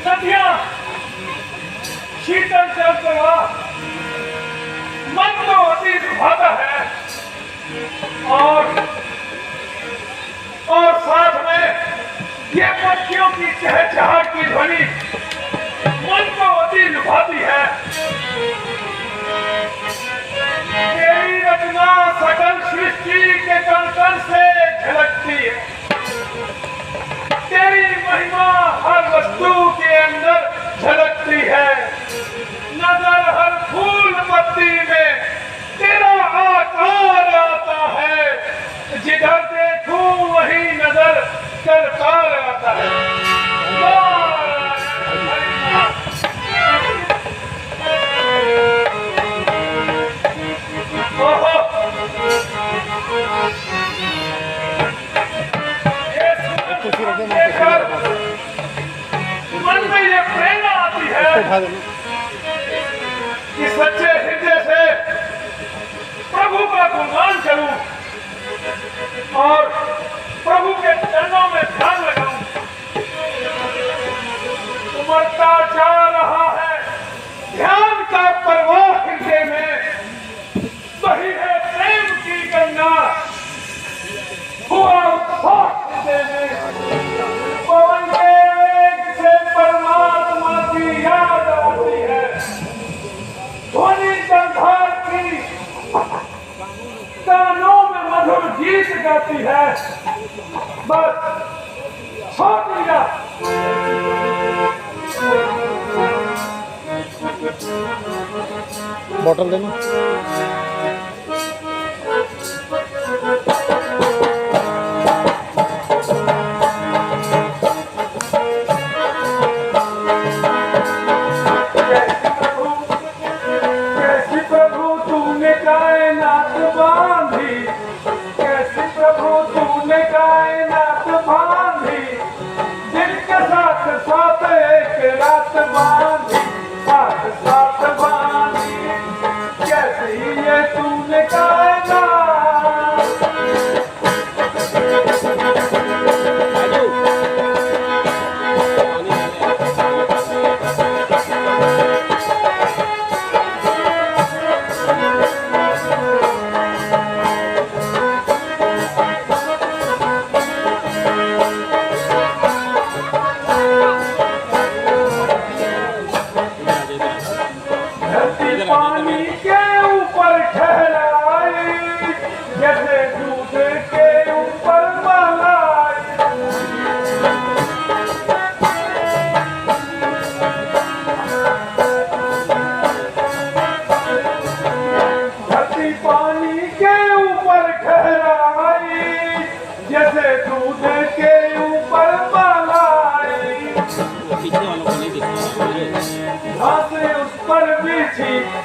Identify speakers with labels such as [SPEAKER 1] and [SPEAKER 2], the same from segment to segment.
[SPEAKER 1] नदियां शीतल जल प्रवाह मन को अति भाता है और साथ में ये पक्षियों की चहचहाट की ध्वनि मन को अति लुभाती है। तेरी रचना सकल सृष्टि के कण कण से झलकती है। तेरी महिमा हर वस्तु के अंदर झलकती है। नजर हर फूल पत्ती में तेरा आकार आता है। जिधर देखूं वहीं नजर करतार आता है। मन में ये प्रेरणा आती है कि सच्चे हृदय से प्रभु का गुणगान करूं और प्रभु के चरणों में ध्यान लगाऊं। उमड़ता जा रहा है ध्यान का प्रवाह हृदय में, वही है प्रेम की गंगा। हुआ उत्साह हृदय में, पवन के वेग से परमात्मा की याद आती है। ध्वनि जलधार की कानों में मधुर गीत गाती है। बस छोड़ दिया।
[SPEAKER 2] बोतल देना।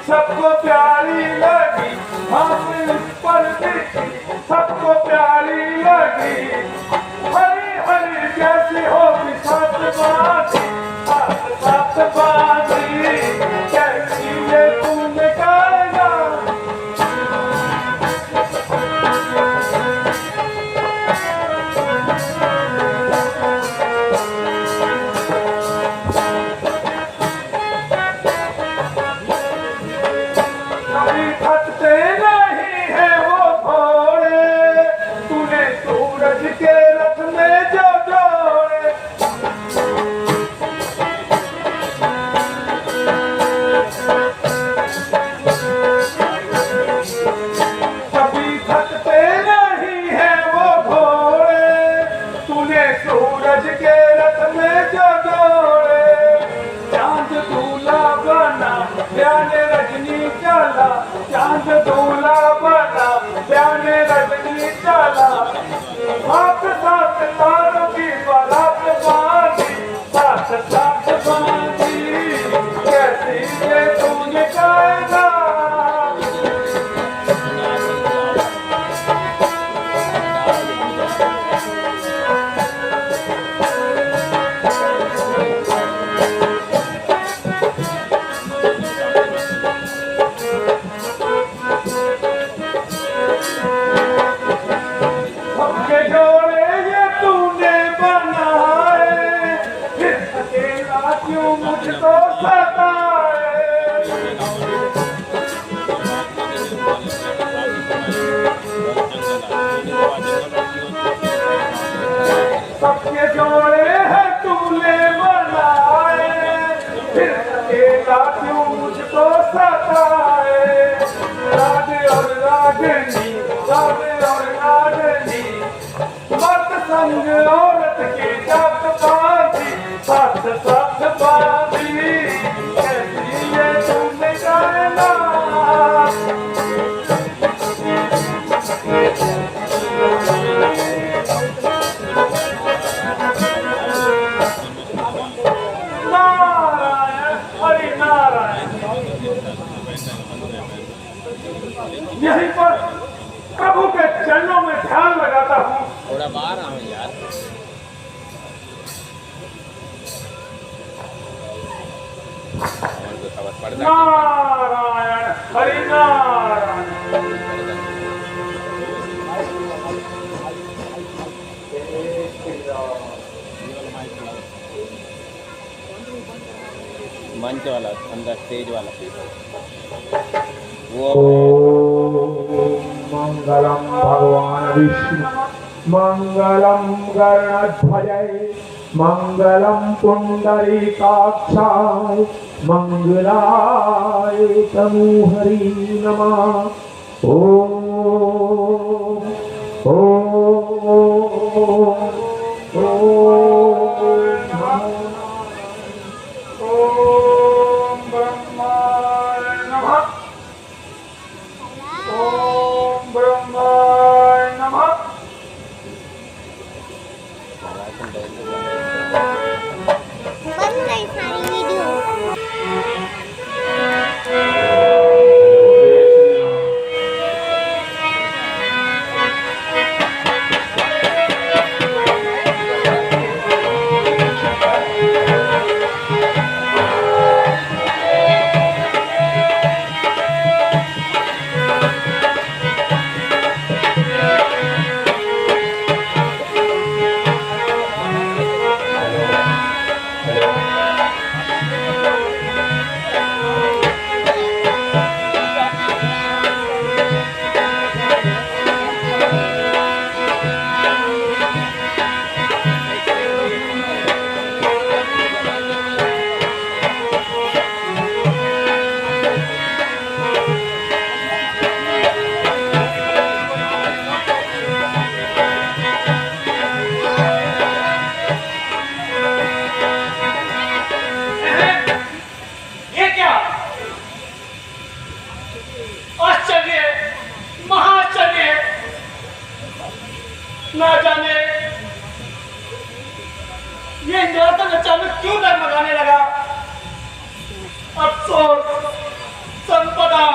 [SPEAKER 1] सबको प्यारी लगी, हंस उस पर बिछी, सबको प्यारी लगी। हरी हरी जैसी होगी सात बाजी, सात बाजी कैसी ये तूने कहना। थकते नहीं है वो घोड़े,
[SPEAKER 2] थोड़ा बाहर आओ यार। हमारे को खबर पड़ जाती
[SPEAKER 1] नारायण हरि नारायण।
[SPEAKER 2] मंच वाला अंदर स्टेज वाला वो
[SPEAKER 1] मंगलम भगवान विष्णु मंगलम गरुड़ध्वज मंगलम पुंडरीकाक्षाय मंगलाय तनूहरि नमः। ओम ब्रह्माय नमः। ओम ब्रह्माय नमः।
[SPEAKER 3] बन गई सारी वीडियो। ना जाने ये निरंतर अचानक क्यों डगमगाने लगा। अफसोस संपदा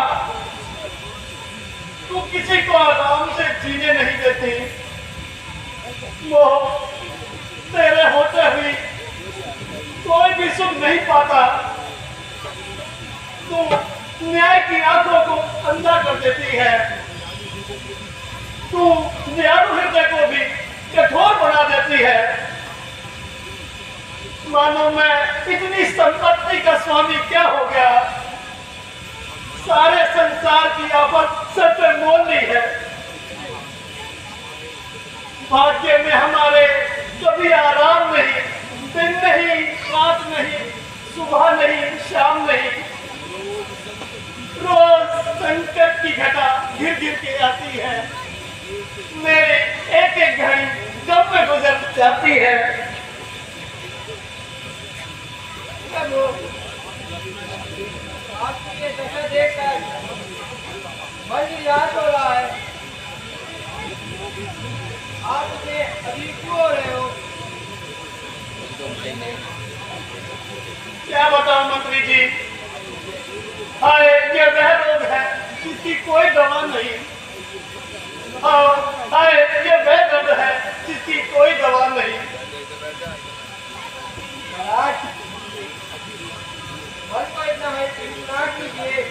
[SPEAKER 3] तू किसी को आराम से जीने नहीं देती। वो तेरे होते हुए कोई भी सुख नहीं पाता। तू न्याय की आंखों को अंधा कर देती है। तू दयालु हृदय को भी कठोर बना देती है। मानो मैं इतनी संपत्ति का स्वामी क्या हो गया। सारे संसार की आफत सर पे मोल ली है। भाग्य में हमारे कभी आराम नहीं, दिन नहीं, रात नहीं, सुबह नहीं, शाम नहीं। रोज संकट की घटा गिर गिर के आती है। मेरे एक एक घड़ी गम में गुजर जाती है।
[SPEAKER 4] आपकी ये दशा देखकर मन याद हो रहा है। आप मुझे अभी क्यों हो रहे हो?
[SPEAKER 1] क्या बताऊं मंत्री जी। हाय ये वह रोग है जिसकी कोई दवा नहीं। हाँ हाय ये वह दर्द है जिसकी कोई दवा नहीं।
[SPEAKER 4] मन को इतना है ना कीजिए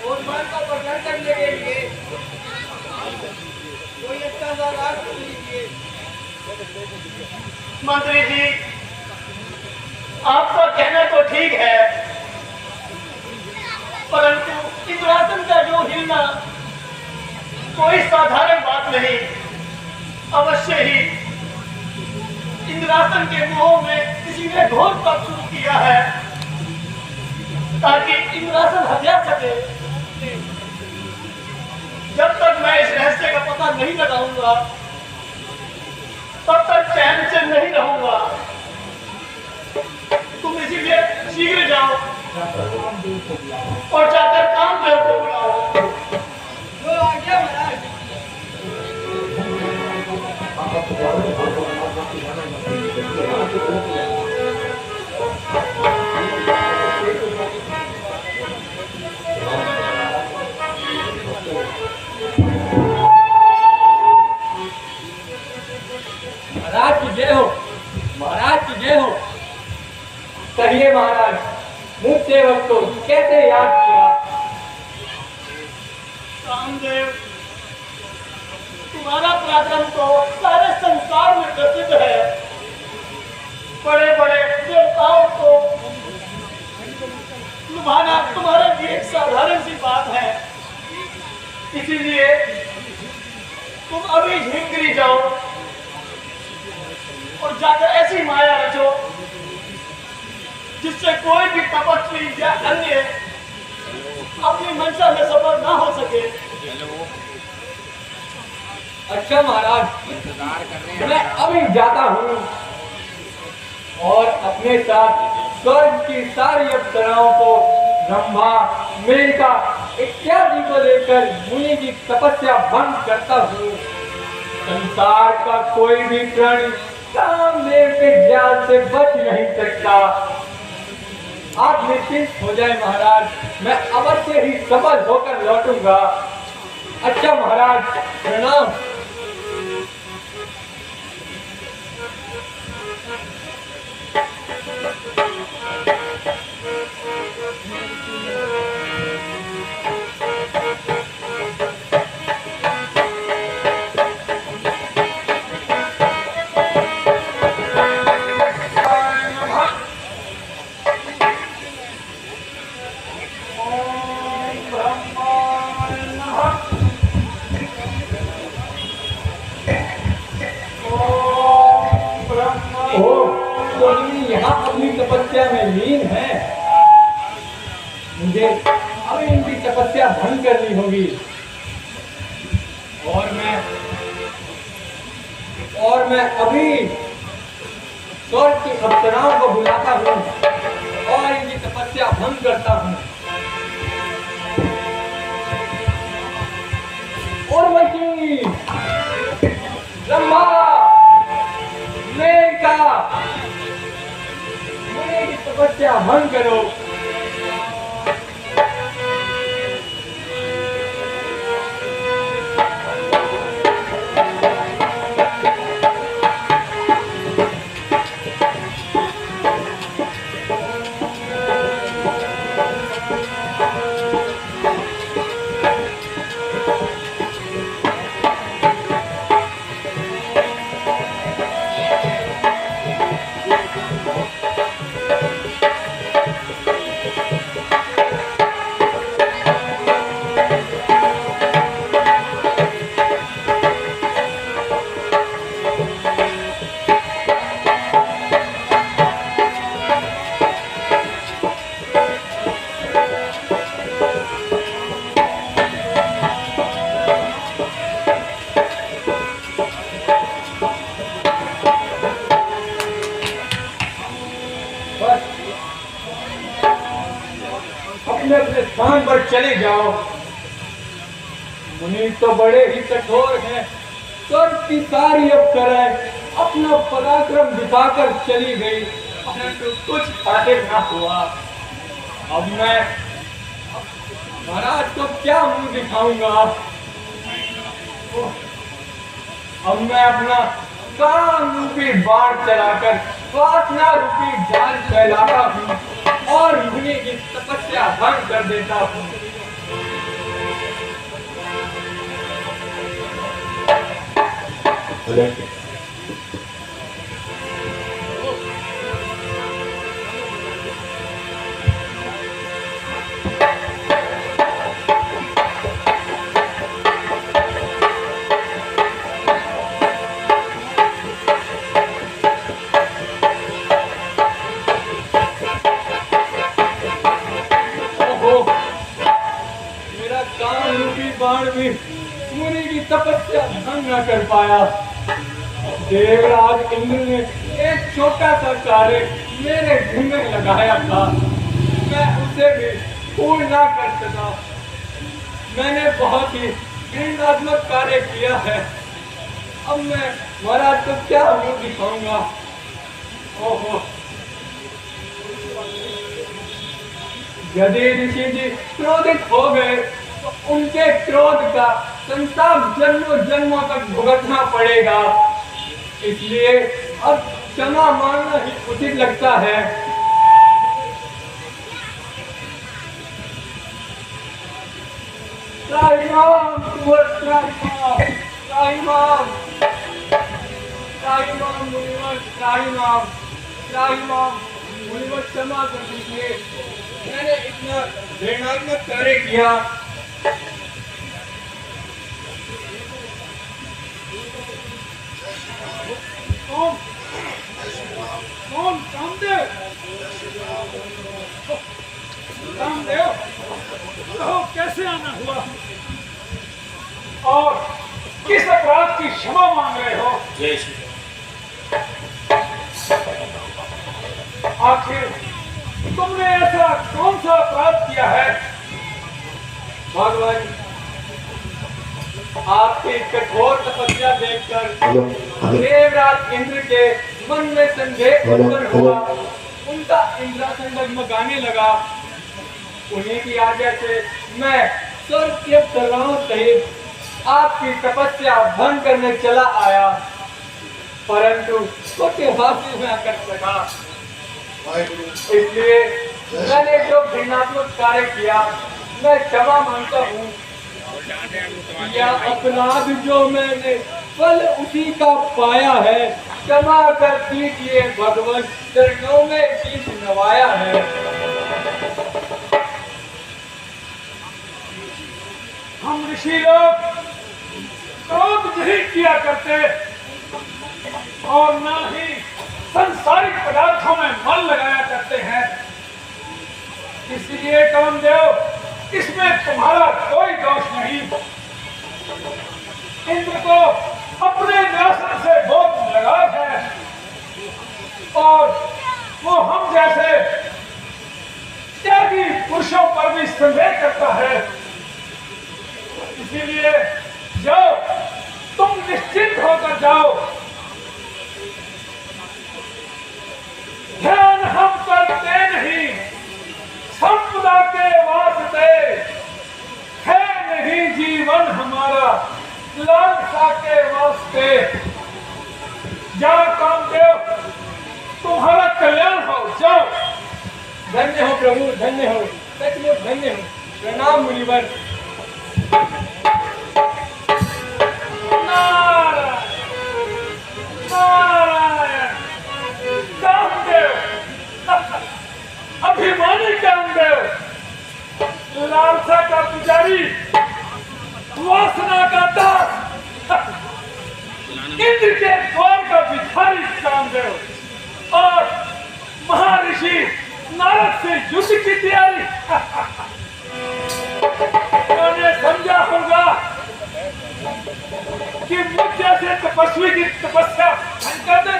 [SPEAKER 4] और मन को प्रसन्न करने के लिए कोई अच्छा सा राग लीजिए।
[SPEAKER 1] मंत्री जी आपका कहना तो ठीक है, परंतु इंद्रासन का जो हिलना कोई साधारण बात नहीं। अवश्य ही इंद्रासन के मोह में किसी ने घोर तप शुरू किया है ताकि इंद्रासन हटा सके। जब तक मैं इस रहस्य का पता नहीं लगाऊंगा तब तक चैन से नहीं रहूंगा। तुम इसीलिए शीघ्र जाओ और जाकर कामदेव को बुलाओ।
[SPEAKER 4] जो आज्ञा महाराज।
[SPEAKER 3] गुरुदेव, तुम्हारा पराक्रम तो सारे संसार में प्रसिद्ध है। बड़े बड़े देवताओं को लुभाना तुम्हारे लिए एक साधारण सी बात है। इसीलिए तुम अभी हिमगिरी जाओ और जाकर ऐसी माया रचो जिससे कोई भी तपस्वी या अन्य अपनी मंशा में सफल ना हो सके।
[SPEAKER 4] अच्छा महाराज,
[SPEAKER 2] इंतजार कर रहे हैं।
[SPEAKER 4] मैं अभी जाता हूँ और अपने साथ स्वर्ग की सारी अप्सराओं को, रंभा, मेनका इत्यादि को लेकर मुनि की तपस्या भंग करता हूँ। संसार का कोई भी प्राणी कामदेव के जाल से बच नहीं सकता। आप निश्चिंत हो जाए महाराज, मैं अवश्य ही सफल होकर लौटूंगा। अच्छा महाराज, प्रणाम। यहाँ अपनी तपस्या में लीन है। मुझे अभी इनकी तपस्या भंग करनी होगी और मैं अभी स्वर्ग की अप्सराओं को बुलाता हूँ और इनकी तपस्या भंग करता हूँ। उर्वशी, रंभा, मेनका, मुनि की तपस्या भंग करो। अपने स्थान पर चले जाओ। मुनि तो बड़े ही कठोर हैं। स्वर्ग की सारी अप्सराएं अपना पराक्रम दिखाकर चली गई, परंतु कुछ हासिल ना हुआ। अब मैं महाराज को क्या मुंह दिखाऊंगा? अब मैं अपना काम रूपी बाण चलाकर वासना रूपी जाल फैलाता हूँ और मुनि की तपस्या भंग कर देता हूँ। बाण भी मुनि की तपस्या भंग न कर पाया। देवराज इंद्र ने एक छोटा सा कार्य मेरे घर में लगाया था, मैं उसे भी पूर्ण न कर सका। मैंने बहुत ही घृणात्मक कार्य किया है। अब मैं महाराज को क्या मुंह दिखाऊंगा? ओहो, यदि ऋषि जी क्रोधित हो गए तो उनके क्रोध का संताप जन्मों जन्मों तक भुगतना पड़ेगा। इसलिए अब क्षमा मांगना ही उचित लगता है। राम मुनीवर क्षमा कर दीजिए, मैंने इतना ऋणात्मक कार्य किया।
[SPEAKER 1] कौन कौन कामदेव? कामदेव, कहो कैसे आना हुआ और किस अपराध की क्षमा मांग रहे हो?
[SPEAKER 2] जय श्री
[SPEAKER 1] आखिर तुमने ऐसा कौन सा अपराध किया है?
[SPEAKER 4] भगवान, आपकी कठोर तपस्या देखकर देवराज इंद्र के मन में संदेह उत्पन्न हुआ। उनका इंद्रासन डगमगाने लगा। उन्हीं की आज्ञा से मैं स्वर्ग के अप्सराओं सहित आपकी तपस्या भंग करने चला आया, परंतु कुछ हासिल न कर सका। इसलिए मैंने जो घृणात्मक कार्य किया, मैं क्षमा मांगता हूँ। यह अपराध जो मैंने फल उसी का पाया है, क्षमा कर दीजिए भगवान, चरणों में शीश नवाया है।
[SPEAKER 1] हम ऋषि लोग क्रोध नहीं किया करते और न ही संसारिक पदार्थों में मन लगाया करते हैं। इसलिए कामदेव, इसमें तुम्हारा कोई दोष नहीं। इंद्र को अपने निरासन से बहुत लगाव है और वो हम जैसे त्यागी पुरुषों पर भी संदेह करता है। इसीलिए जाओ, तुम निश्चिंत होकर जाओ। ध्यान हम करते नहीं, संपदा के वास्ते है नहीं जीवन हमारा, लालसा के वास्ते। जाओ कामदेव, तुम्हारा कल्याण हो, जाओ।
[SPEAKER 4] धन्य हो प्रभु, धन्य हो, सचमुच धन्य हो। प्रणाम मुनिवर।
[SPEAKER 1] नारायण नारायण। कामदेव, अभिमानी कामदेव, लालसा का पुजारी, वासना का दास, इंद्र के द्वार का भिखारी कामदेव और महर्षि नारद से युद्ध की तैयारी। मैंने समझा होगा कि मुझ जैसे तपस्वी की तपस्या भंग कर दे।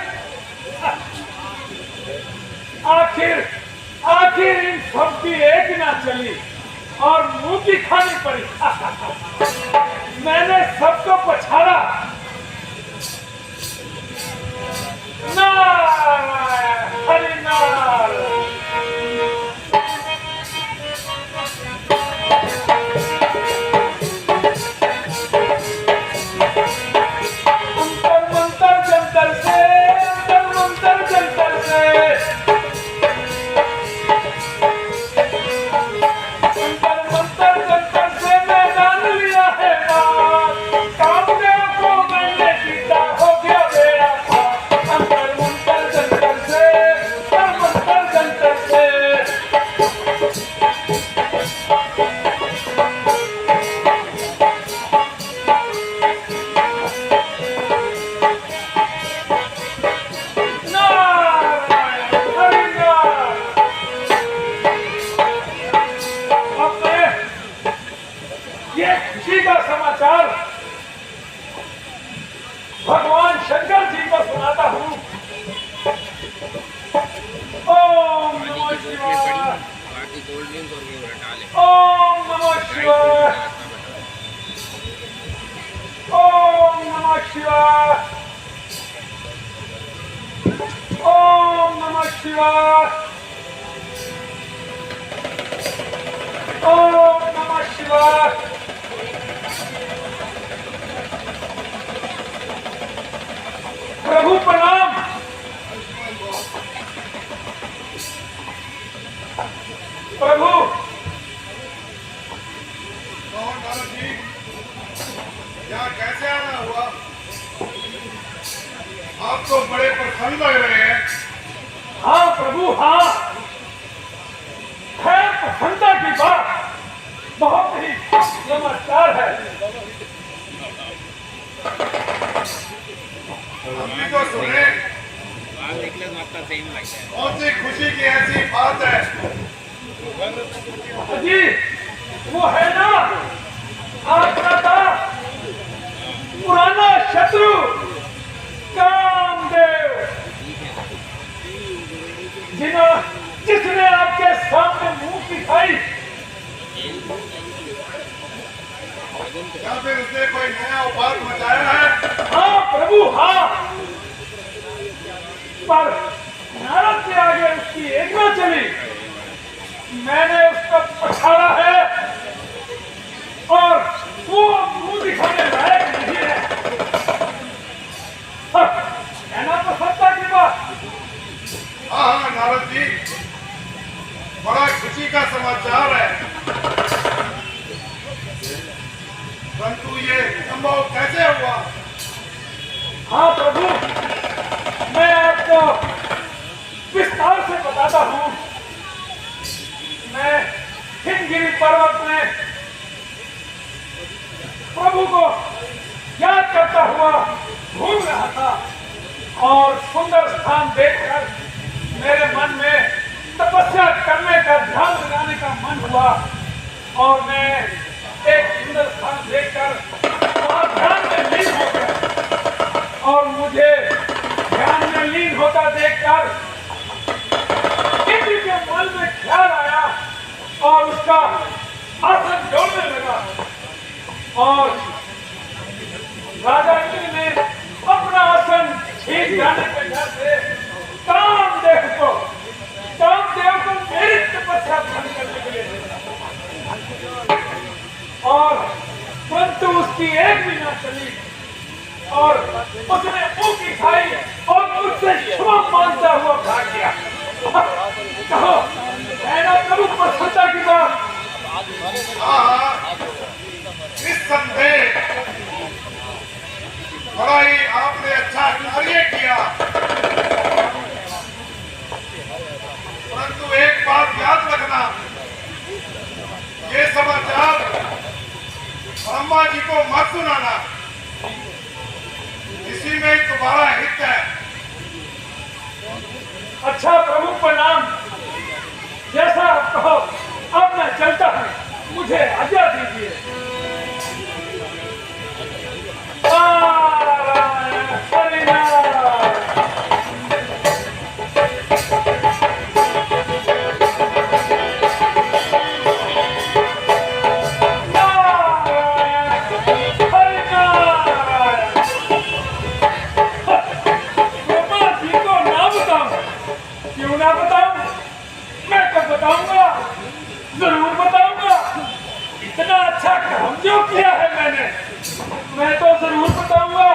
[SPEAKER 1] आखिर इन सब की एक ना चली और मुंह की खानी पड़ी। मैंने सबको पछाड़ा। नारायण हरि नारायण। भगवान शंकर जी को सुनाता हूँ। ओम नमः शिवाय, ओम नमः शिवाय, ओम नमः शिवाय, ओम नमः शिवाय, ओम नमः शिवाय। प्रभु प्रणाम। प्रभु यहाँ कैसे आना हुआ? आप तो बड़े प्रसन्न लग रहे हैं।
[SPEAKER 3] हाँ प्रभु हाँ, है प्रसन्नता की बात, बहुत ही समाचार है।
[SPEAKER 1] हम भी तो सुने। कौन सी खुशी की ऐसी बात है?
[SPEAKER 3] जी वो है ना आपका था पुराना शत्रु कामदेव, जिसने आपके सामने मुंह दिखाई।
[SPEAKER 1] या फिर उसने कोई नया उपाय मचाया है?
[SPEAKER 3] हाँ प्रभु हाँ, पर नारद के आगे उसकी एक न चली। मैंने उसको पछाड़ा है और वो मुंह दिखाने लायक नहीं है। कहना तो सत्ता की बात।
[SPEAKER 1] हाँ हाँ नारद जी, बड़ा खुशी का समाचार है, परंतु ये संभव कैसे हुआ?
[SPEAKER 3] हाँ प्रभु, मैं आपको विस्तार से बताता हूँ। मैं हिमगिरी पर्वत में प्रभु को याद करता हुआ घूम रहा था और सुंदर स्थान देखकर मेरे मन में तपस्या करने का, ध्यान लगाने का मन हुआ और मैं एक सुंदर स्थान देखकर वहां ध्यान में लीन हो गया। और मुझे ध्यान में लीन होता देखकर किसी के मन में ख्याल आया और उसका आसन जोड़ने लगा और राजा इंद्र ने अपना आसन छीन जाने के डर से कामदेव को मेरी तपस्या भंग करने के लिए भेजा। और परंतु उसकी एक भी ना चली और उसने मुंह की खाई और मुझसे क्षमा मांगता हुआ भाग गया। कहो है ना प्रभु प्रसन्नता की बात?
[SPEAKER 1] हाँ, निस्संदेह बड़ा ही आपने अच्छा कार्य किया, परंतु एक बात याद रखना, ये समाचार ब्रह्मा जी को मत सुनाना, इसी में तुम्हारा हित है।
[SPEAKER 3] अच्छा प्रभु प्रणाम, जैसा आप कहो। अब मैं चलता हूँ, मुझे आज्ञा दीजिए। नारायण हरिनारायण। बताऊंगा, जरूर बताऊंगा। इतना अच्छा काम जो किया है मैंने, मैं तो जरूर बताऊंगा।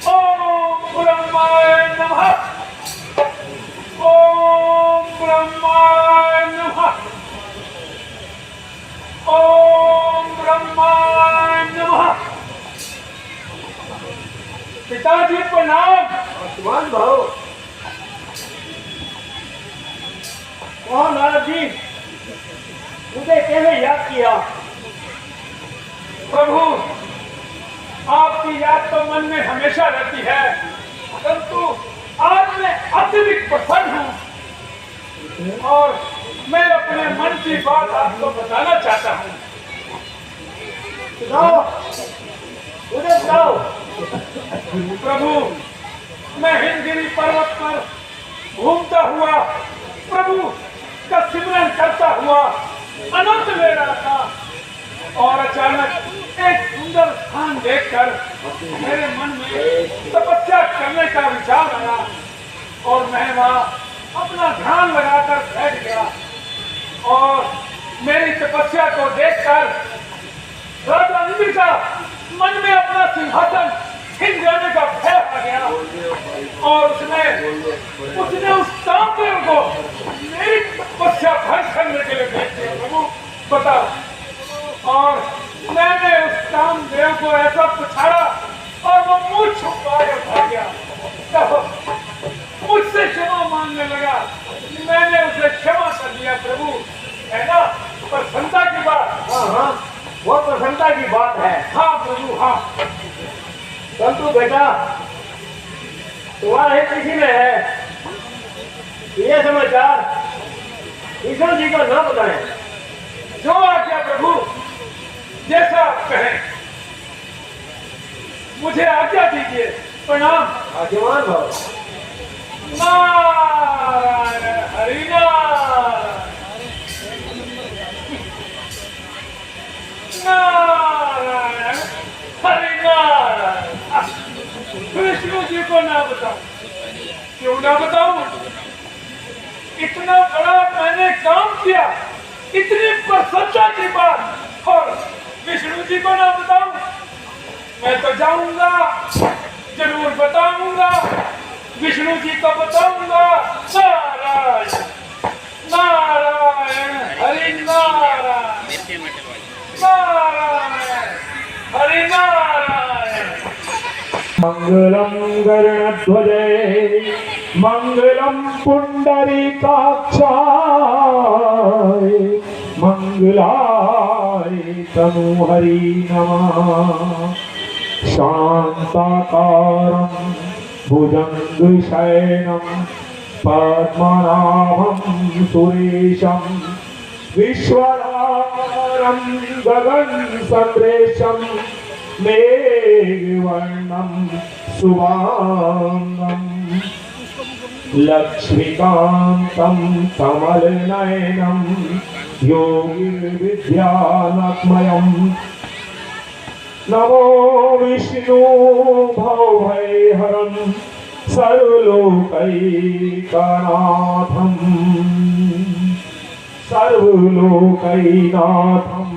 [SPEAKER 3] ओम ब्रह्माय नमः, ओम ब्रह्माय नमः, ओम ब्रह्माय नमः। पिताजी प्रणाम।
[SPEAKER 4] सुभान भाव। कौन नारद जी, मुझे कैसे याद किया?
[SPEAKER 3] प्रभु आपकी याद तो मन में हमेशा रहती है, परंतु आज मैं अत्यधिक प्रसन्न हूँ और मैं अपने मन की बात आपको बताना चाहता हूँ।
[SPEAKER 4] सुनाओ, मुझे बताओ।
[SPEAKER 3] प्रभु मैं हिमगिरी पर्वत पर घूमता हुआ प्रभु का सिमरन करता हुआ आनंद ले रहा था और अचानक एक सुंदर स्थान देखकर मेरे मन में तपस्या करने का विचार आया और मैं वहां अपना ध्यान लगाकर बैठ गया और मेरी तपस्या को देखकर राजा इंद्र का मन में अपना सिंहासन छिन जाने का भय आ गया और उसने उस कामदेव को मेरी तपस्या भंग करने के लिए भेज दिया। प्रभु बताओ। और मैंने उस कामदेव को ऐसा पछाड़ा और वो मुझ छुपाए उठा गया। तो मुझसे क्षमा मांगने लगा। मैंने उसे क्षमा कर दिया प्रभु, है ना प्रसन्नता की बात।
[SPEAKER 1] हाँ हाँ, वो प्रसन्नता की बात है।
[SPEAKER 3] हाँ प्रभु हाँ।
[SPEAKER 1] परंतु बेटा, तुम्हारे हित इसी में है, ये समाचार ईश्वर जी को न बताएं।
[SPEAKER 3] जो आज्ञा प्रभु, जैसा आप कहें। मुझे आज्ञा दीजिए। प्रणाम।
[SPEAKER 1] आज्ञावान भव।
[SPEAKER 3] नारायण हरिनारायण नारायण हरिनारायण। विष्णु जी को ना बताऊं, क्यों ना बताऊं? इतना बड़ा मैंने काम किया, इतनी प्रसन्नता की बात, और विष्णु जी को ना बताऊं? मैं तो जाऊंगा, जरूर बताऊंगा, विष्णु जी को बताऊंगा। नारायण नारायण हरि नारायण नारायण हरि नारायण।
[SPEAKER 5] मंगलम गरुड़ध्वजे मंगलम पुंडरीकाक्षाय मंगलाय तनुहरि नमः। शांताकारं भुजंगशयनं पद्मनाभं सुरेशं विश्वधारं गगनसदृशं मेघवर्णं शुभांगं लक्ष्मीकान्तं कमलनयनं योगिर्विद्यानत्मयं। नमो विष्णु भवभयहरं सर्वलोकैकनाथं सर्वलोकैकनाथं।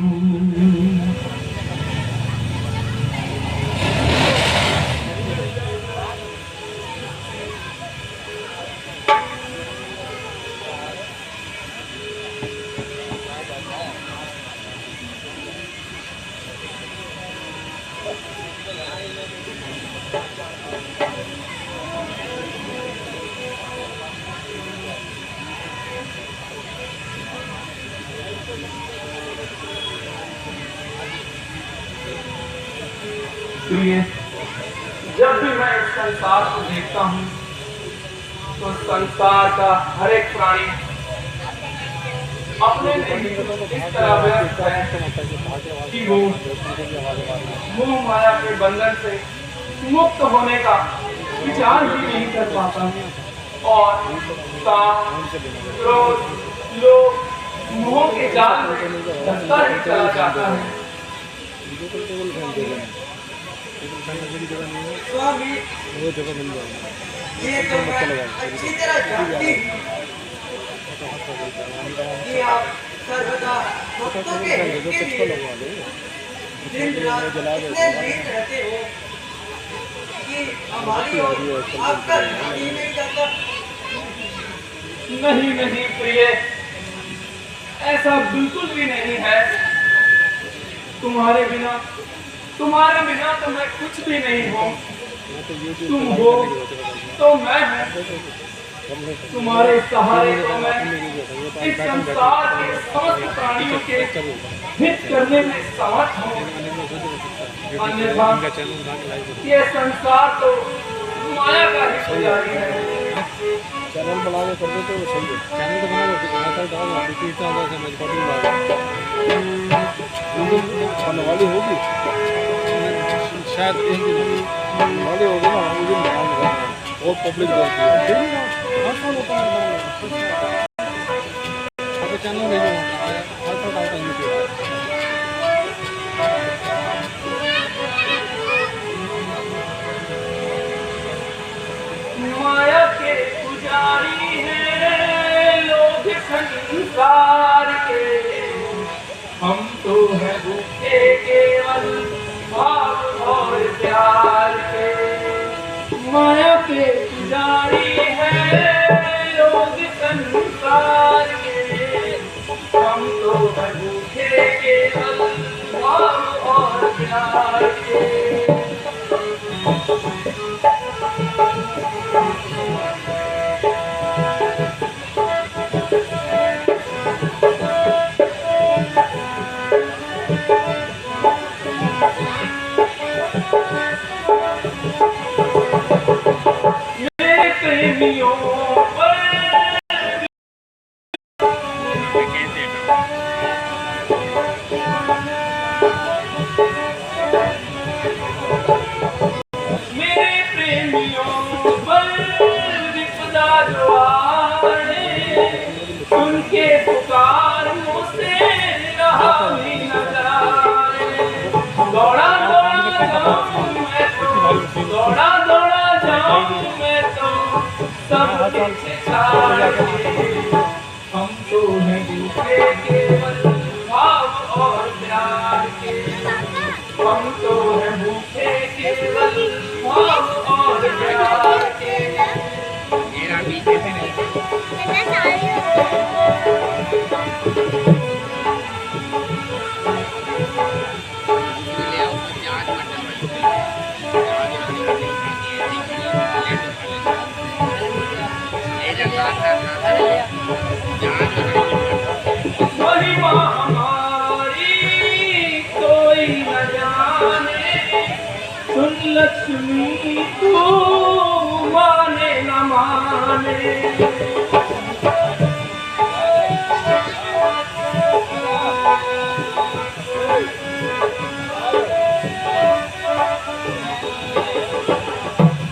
[SPEAKER 4] प्रिय, जब भी मैं इस संसार को देखता हूँ तो संसार का हर एक प्राणी अपने लिए इस तरह व्यस्त है कि वो मोह माया के बंधन से मुक्त होने का विचार भी नहीं कर पाता और काम, क्रोध, लोभ, मोह के जाल में धंसता ही चला जाता है।
[SPEAKER 6] स्वामी, ये तो मैं अच्छी तरह जानती हूँ कि आप सर्वदा भक्तों के हित के लिए दिन रात इतने लीन रहते हो कि हमारी ओर आपका ध्यान ही नहीं जाता।
[SPEAKER 4] नहीं नहीं प्रिय, ऐसा बिल्कुल भी नहीं है। तुम्हारे बिना तो मैं कुछ भी नहीं हूँ। तुम हो तो मैं हूँ। तुम्हारे सहारे तो मैं इस संसार के समस्त प्राणियों के हित करने में समर्थ हूँ। अन्यथा ये संसार तो माया का ही पुजारी है।
[SPEAKER 2] चैनल बना के कर दो तो सही है। चैनल तो बना दो, ऐसा डाल दो, इतना अंदर से मैं रिकॉर्डिंग लगा बनने वाली होगी शायद, एक दिन वाली होगी ना, उस दिन बनाऊंगा और पब्लिक देखती है। चैनल नहीं होगा, हर साल आता है यूट्यूब।
[SPEAKER 4] माया के पुजारी हैं लोग संसार के, हम तो है भूखे केवल भाव और प्यार के। माया के पुजारी हैं लोग संसार के, हम तो है भूखे केवल प्यार के। मेरे प्रेमियों पर मेरे प्रेमियों पर विपदा जो आए, उनके पुकार मुझसे रहा भी न जाए। दौड़ा दौड़ा जाऊं मैं तो, दौड़ा दौड़ा जाऊं मैं तो, सब पीछे छाए। हम तो हैं दूसरे केवल भाव और प्यार के, हम तो हैं भूखे केवल भाव और प्यार के। महिमा हमारी कोई न जाने, सुन लक्ष्मी तू माने न माने।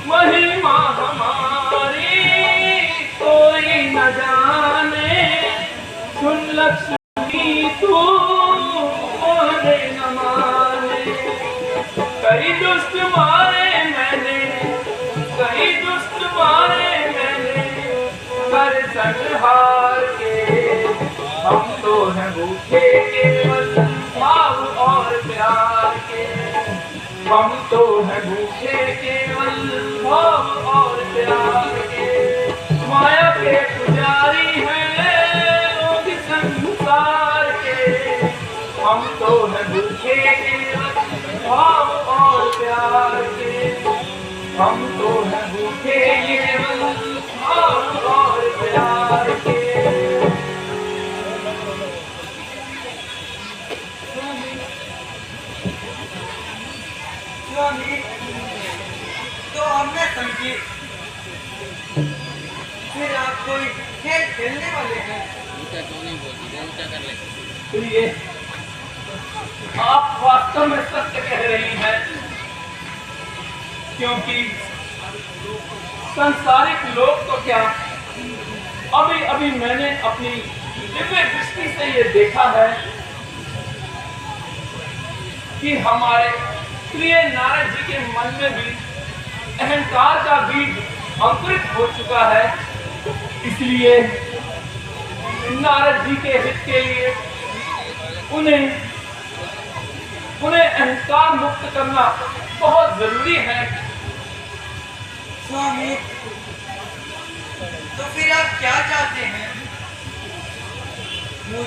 [SPEAKER 4] महिमा हमारी कोई न जाने, सुन लक्ष्मी तू माने न माने। कई दुष्ट मारे मैंने, कई दुष्ट मारे मैंने, कर संहार के। हम तो हैं भूखे केवल भाव और प्यार के, हम तो हैं भूखे केवल भाव और प्यार के। माया के पुजारी हैं लोग संसार के, हम तो हैं भूखे केवल भाव और प्यार के, हम तो हैं भूखे केवल भाव और प्यार के।
[SPEAKER 6] स्वामी, तो हमने समझी, फिर आप कोई खेल खेलने वाले हैं।
[SPEAKER 4] तो ये आप वास्तव में सत्य कह रही हैं, क्योंकि संसारिक लोग तो क्या, अभी अभी मैंने अपनी दिव्य दृष्टि से ये देखा है कि हमारे प्रिय नारद जी के मन में भी अहंकार का बीज अंकुरित हो चुका है। इसलिए नारद जी के हित के लिए उन्हें अहंकार मुक्त करना बहुत जरूरी है।
[SPEAKER 6] स्वामी, तो फिर आप क्या चाहते हैं? मुझ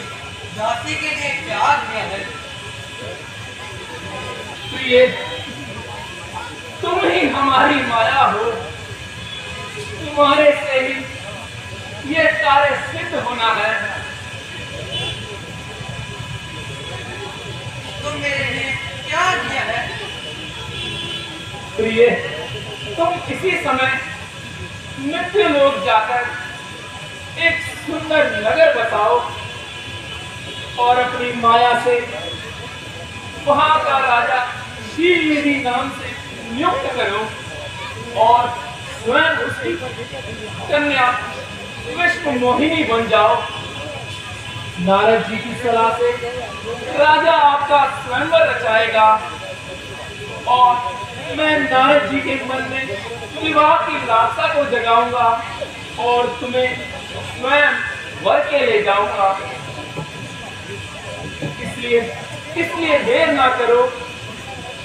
[SPEAKER 6] जाति के लिए क्या आज्ञा है?
[SPEAKER 4] प्रिय, तुम ही हमारी माया हो, तुम्हारे से ही ये कार्य सिद्ध होना है।
[SPEAKER 6] तो मेरे लिए क्या आज्ञा है?
[SPEAKER 4] प्रिय, तुम किसी समय मृत्यु लोक जाकर एक सुंदर नगर बसाओ और अपनी माया से वहां का राजा शीलनिधि नाम से नियुक्त करो और स्वयं उसकी कन्या विश्व मोहिनी बन जाओ। नारद जी की सलाह से राजा आपका स्वयंवर रचाएगा और मैं नारद जी के मन में विवाह की लालसा को जगाऊंगा और तुम्हें स्वयं वर के ले जाऊंगा। इसलिए देर ना करो,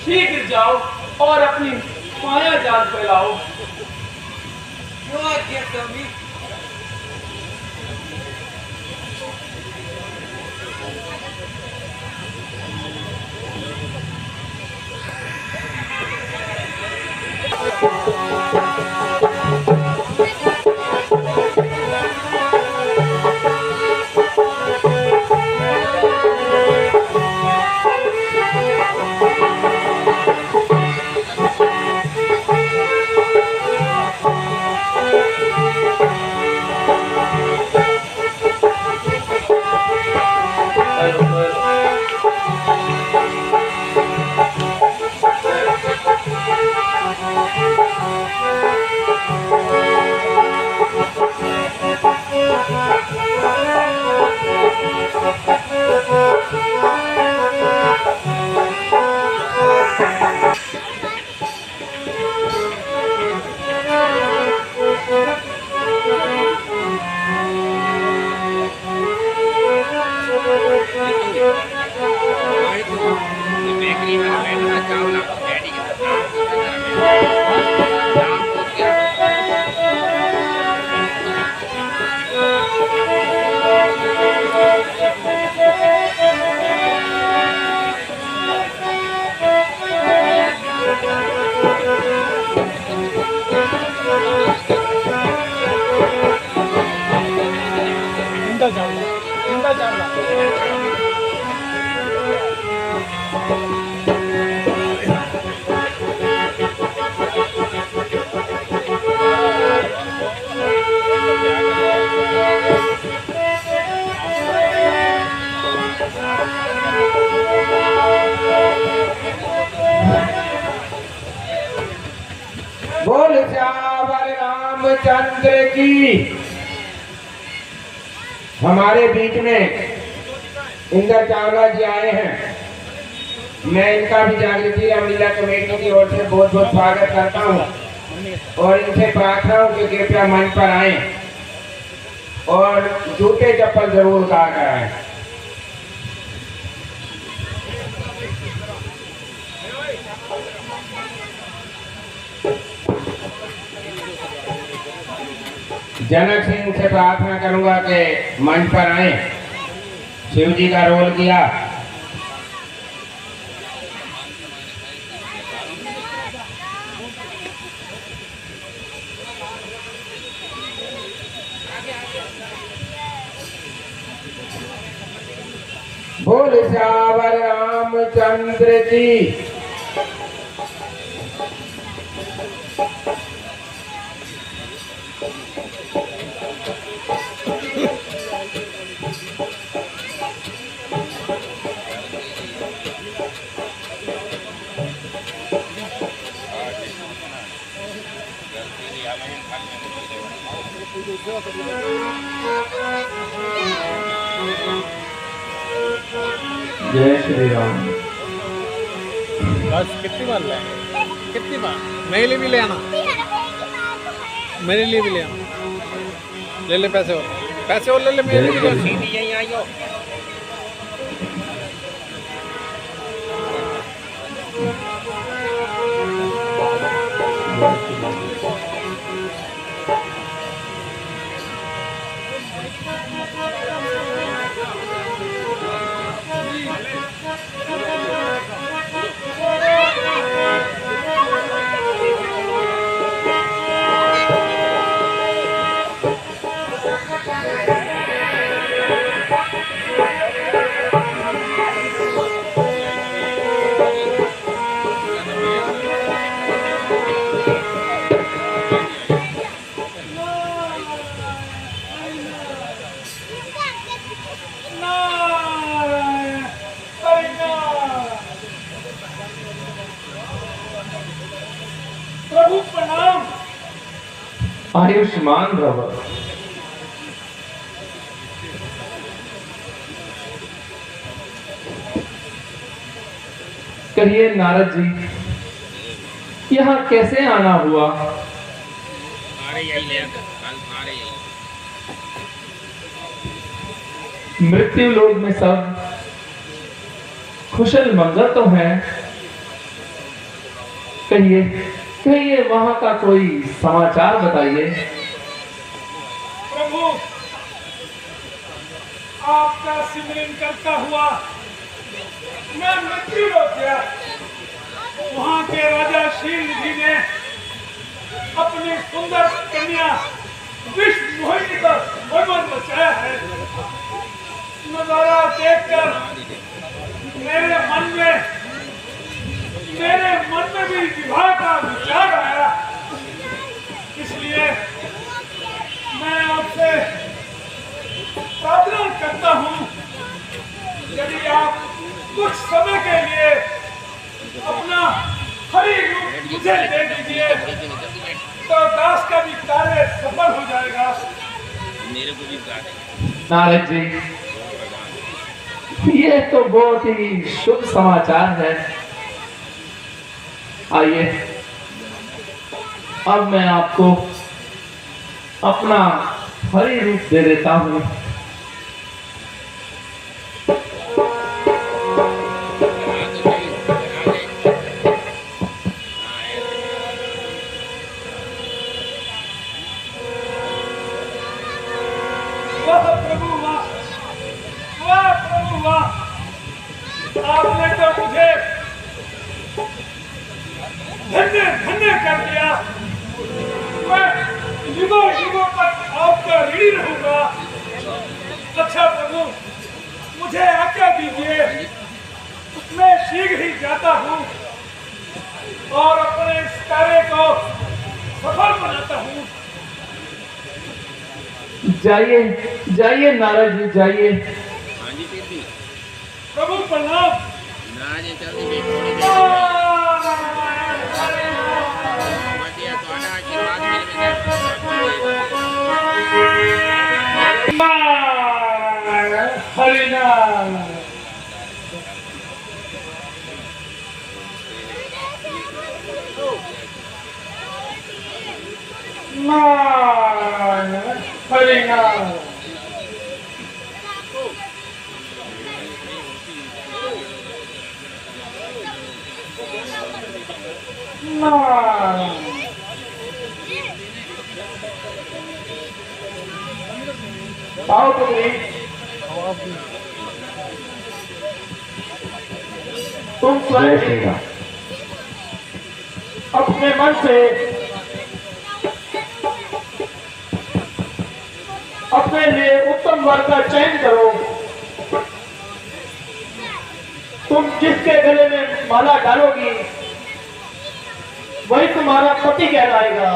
[SPEAKER 4] शीघ्र जाओ और अपनी माया जाल फैलाओ।
[SPEAKER 6] जो आज्ञा स्वामी।
[SPEAKER 7] बोल श्यावर रामचंद्र की। हमारे बीच में इंदर चावला जी आए हैं। मैं इनका भी जागृति रामलीला कमेटी की ओर से बहुत बहुत स्वागत करता हूं और इनसे प्रार्थना हूं कि कृपया मंच पर आए और जूते चप्पल जरूर उतार कर आए। जनक सिंह से प्रार्थना करूंगा कि मंच पर आए। शिव जी का रोल किया। बोल श्यावर रामचंद्र की। जय श्री राम।
[SPEAKER 2] बस कितनी बार ले, कितनी बार मेरे लिए भी ले आना, मेरे लिए भी ले आना। ले ले पैसे और ले ले मेरे लिए। सीधी यहीं आई हो।
[SPEAKER 3] प्रभु प्रणाम।
[SPEAKER 5] आयुष्मान भव। कहिए नारद जी, यहाँ कैसे आना हुआ? मृत्यु लोक में सब कुशल मंगल तो है। कहिए कहिए, वहां का कोई समाचार बताइए।
[SPEAKER 3] प्रभु, आपका सिमरन करता हुआ मैं मृत्यु लोक गया। वहां के राजा शील जी ने अपनी सुंदर कन्या विश्व मोहिनी का वर्णन रचाया है। नजारा देखकर मेरे मन में भी विवाह का विचार आया। इसलिए मैं आपसे प्रार्थना करता हूं, यदि आप कुछ समय के लिए अपना हरि रूप मुझे दे दीजिए तो दास का भी कार्य सफल हो जाएगा।
[SPEAKER 5] नारद जी, ये तो बहुत ही शुभ समाचार है। आइए, अब मैं आपको अपना हरि रूप दे देता हूँ।
[SPEAKER 3] वाह प्रभु वाह, वाह प्रभु वाह, आपने तो मुझे धन्य धन्य कर दिया। मैं युगों युगों तक आपका ऋणी रहूंगा। अच्छा प्रभु, मुझे आज्ञा दीजिए, मैं शीघ्र ही जाता हूँ और अपने इस कार्य को सफल बनाता हूँ।
[SPEAKER 5] जाइए जाइए नारद जी, जाइए।
[SPEAKER 3] प्रभु प्रणाम। हरिनाम। हरिनाम। आओ पुत्री, तुम स्वयं अपने मन से अपने लिए उत्तम वर का चयन करो। तुम जिसके गले में माला डालोगी वही तुम्हारा पति कहलाएगा,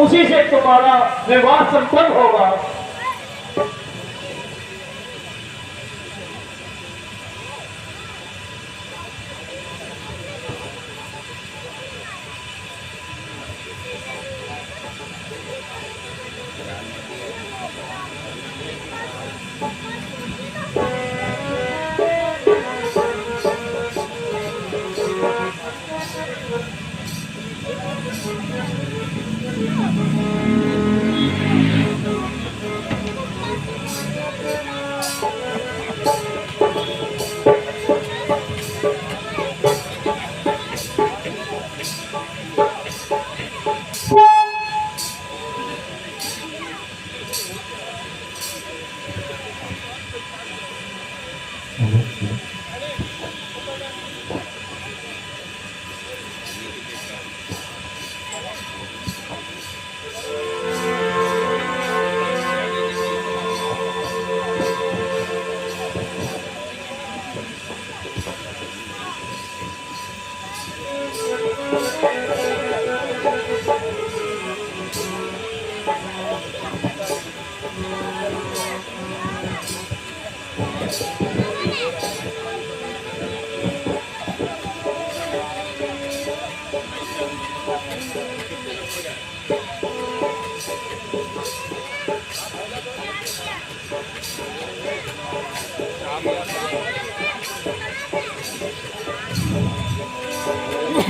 [SPEAKER 3] उसी से तुम्हारा विवाह संपन्न होगा।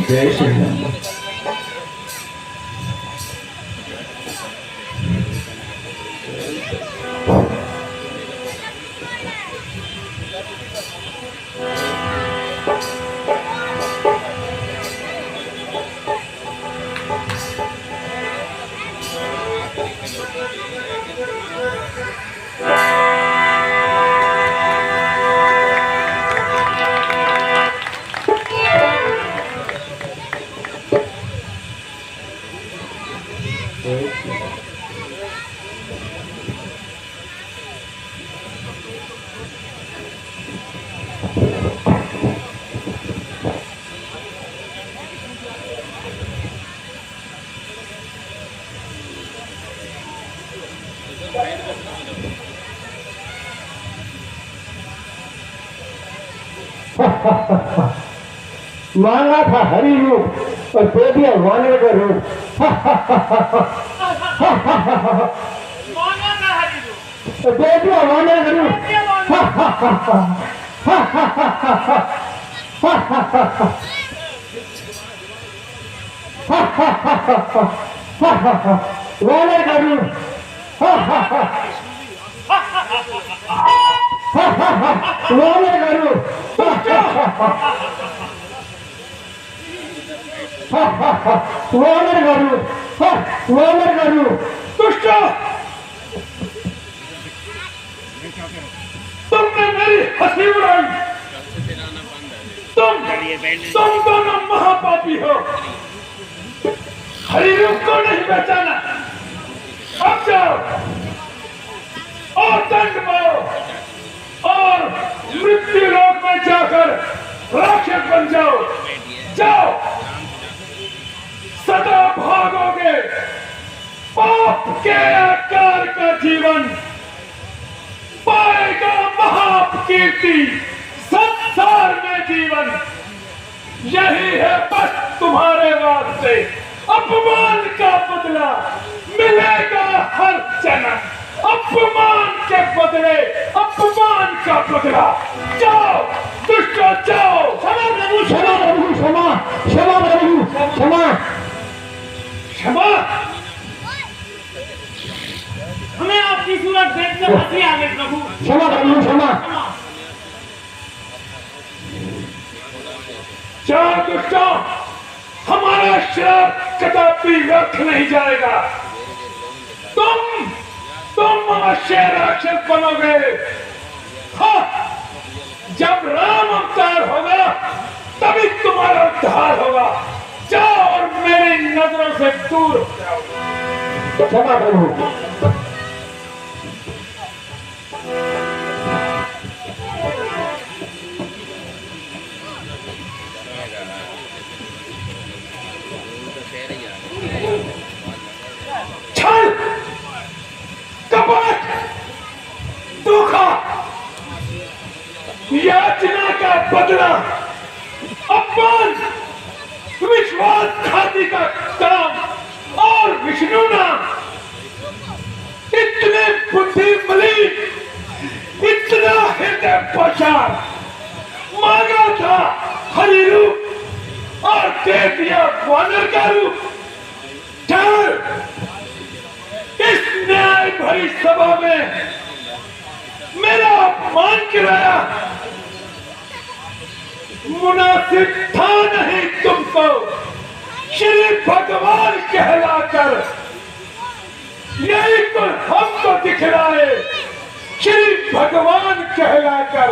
[SPEAKER 5] जय श्री राम।
[SPEAKER 7] मांगा था हरि रूप और दे दिया वानर का रूप।
[SPEAKER 3] मांगा था हरि रूप
[SPEAKER 7] बेटिया वाले गुरु वाले गुरु वाले गुरु वाले गुरु वाले गुरु
[SPEAKER 3] दुष्ट, तुमने मेरी हंसी उड़ाई। तुम दोनों महापापी हो। हरिरूप को नहीं बचाना। अब जाओ और दंड पाओ और मृत्यु लोक में जाकर राक्षस बन जाओ। जाओ, सदा भागोगे पाप के आकार का जीवन, पाएगा महाकीर्ति संसार में जीवन। यही है बस तुम्हारे वास्ते। अपमान का बदला मिलेगा हर जन्म। अपमान के बदले अपमान का बदला। जाओ दुष्टों, जाओ।
[SPEAKER 7] क्षमा प्रभु, क्षमा प्रभु, क्षमा, क्षमा प्रभु, क्षमा,
[SPEAKER 3] क्षमा।
[SPEAKER 1] हमें आपकी सूरत देखकर हंसी आ गई प्रभु।
[SPEAKER 7] क्षमा प्रभु, क्षमा।
[SPEAKER 3] जाओ दुष्टों, हमारा श्राप कदापि व्यर्थ नहीं जाएगा। तुम अवश्य राक्षस बनोगे। हाँ, जब राम अवतार होगा तभी तुम्हारा उद्धार होगा। जाओ और मेरी नजरों से दूर हो जाओ।
[SPEAKER 7] क्षमा प्रभु।
[SPEAKER 3] छल, कपट, धोखा, याचना का बदला, अपमान, विश्वासघाती का काम और विष्णु नाम। इतने बुद्धि मलिन, इतना हृदय पछाड़ मांगा था हरि रूप और दे दिया वानर का रूप। ठहर, इस न्याय भरी सभा में मेरा अपमान कराया मुनासिब था नहीं तुमको। श्री भगवान कहलाकर यही तो हमको दिखलाए। श्री भगवान कहलाकर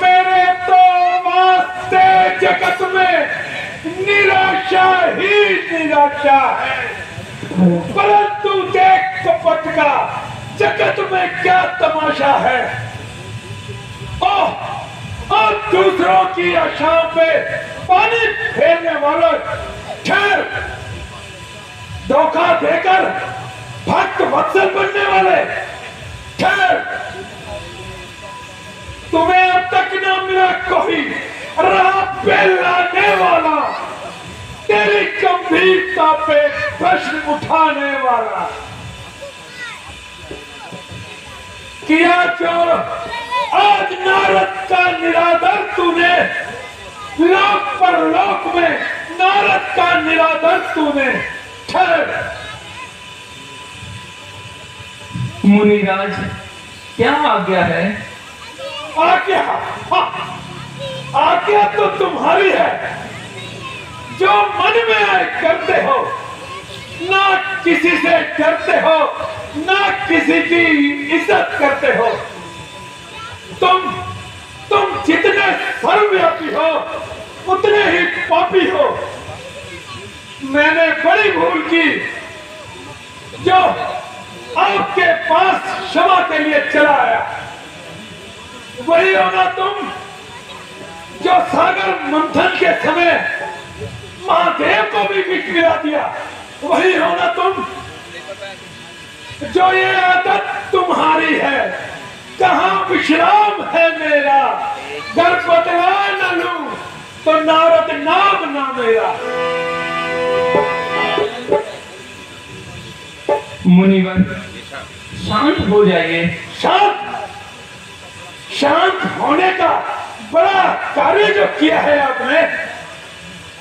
[SPEAKER 3] मेरे तो वास्ते जगत में निराशा ही निराशा है। परंतु देख कपट का जगत में क्या तमाशा है। और दूसरों की आशाओं पे पानी फेरने वालों, ठहर, धोखा देकर भक्त वत्सल बनने वाले, ठहर। तुम्हें अब तक न मिला कोई राह पे लाने वाला, तेरी गंभीरता पे प्रश्न उठाने वाला। किया जो आज नारद का निरादर तूने, लोक पर लोक में नारद का निरादर तूने। ठहर।
[SPEAKER 5] मुनिराज, क्या आज्ञा है?
[SPEAKER 3] आज्ञा, आज्ञा तो तुम्हारी है। जो मन में आए करते हो, ना किसी से डरते हो, ना किसी की इज्जत करते हो। तुम जितने सर्वव्यापी हो उतने ही पापी हो। मैंने बड़ी भूल की जो आपके पास क्षमा के लिए चला आया। वही होगा तुम जो सागर मंथन के समय महादेव को भी विष मिला दिया। वही होना तुम जो ये आदत तुम्हारी है। कहाँ विश्राम है मेरा, घर बदला न लूं तो नारद नाम ना मेरा।
[SPEAKER 5] मुनिवर, शांत हो जाइए।
[SPEAKER 3] शांत शांत होने का बड़ा कार्य जो किया है आपने,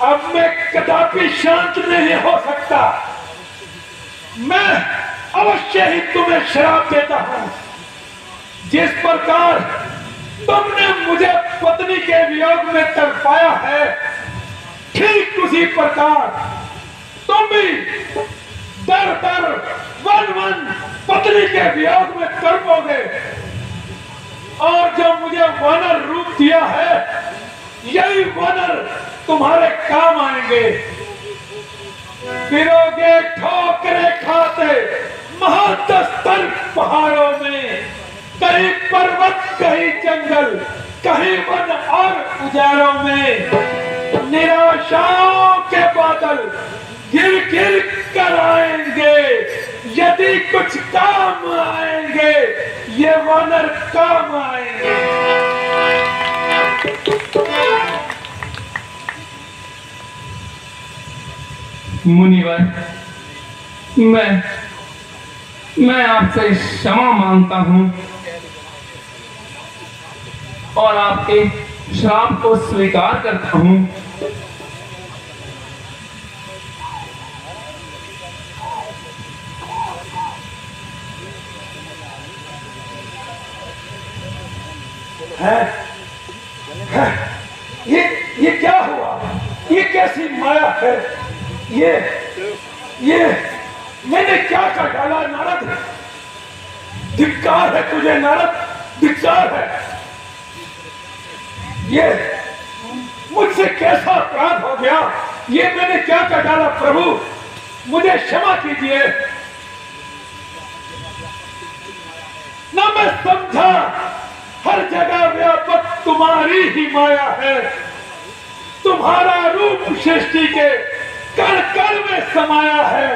[SPEAKER 3] अब मैं कदापि शांत नहीं हो सकता। मैं अवश्य ही तुम्हें श्राप देता हूं। जिस प्रकार तुमने मुझे पत्नी के वियोग में तड़पाया है, ठीक उसी प्रकार तुम भी दर दर वन वन पत्नी के वियोग में तड़पोगे। और जो मुझे वानर रूप दिया है, यही वानर तुम्हारे काम आएंगे। फिरोगे ठोकरे खाते महादस्तर पहाड़ों में, कहीं पर्वत कहीं जंगल, कहीं वन और उजाड़ों में। निराशाओं के बादल गिर गिर कर आएंगे। यदि कुछ काम आएंगे, ये वानर काम आएंगे।
[SPEAKER 5] मुनिवर, मैं आपसे क्षमा मांगता हूं और आपके श्राप को स्वीकार करता हूं।
[SPEAKER 3] ये क्या हुआ? ये कैसी माया है? ये मैंने क्या कर डाला नारद? धिक्कार है तुझे नारद, धिक्कार है। ये मुझसे कैसा अपराध हो गया? ये मैंने क्या कर डाला? प्रभु मुझे क्षमा कीजिए। ना मैं समझा हर जगह व्यापक तुम्हारी ही माया है। तुम्हारा रूप सृष्टि के कण कण में समाया है।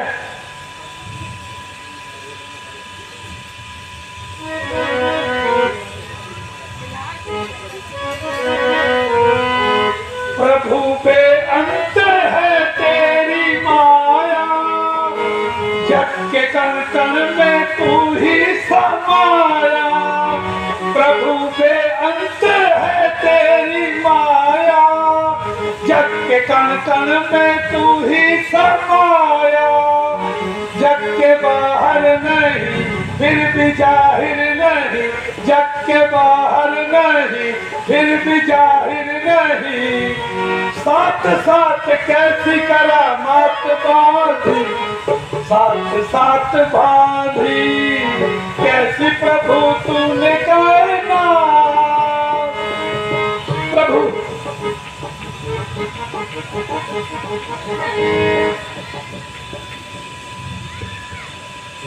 [SPEAKER 3] प्रभु पे अंत है तेरी माया, जग के कण कण में तू ही समाया। प्रभु पे अंत है तेरी माया, जग के कण कण में तू ही समाया। जग के बाहर नहीं फिर भी जाहिर नहीं, जग के बाहर नहीं फिर भी जाहिर नहीं। साथ साथ कैसी करामात बांधी, साथ साथ बांधी कैसी प्रभु तूने करना। प्रभु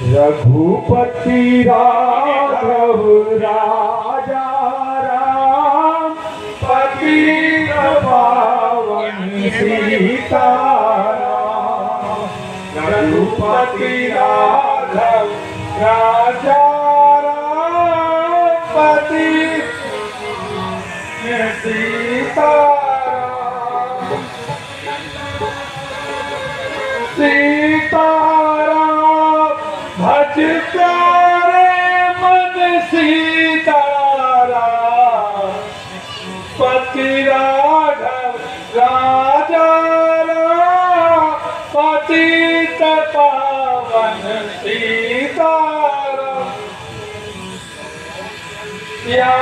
[SPEAKER 3] रघुपति राघव राजा राम, पति पावन सीता राम। रघुपति राघव राजा राम, पति सीता राम। सीता भज प्यारे मन सीताराम, पति राघव राजा राम, पतित पावन सीताराम। या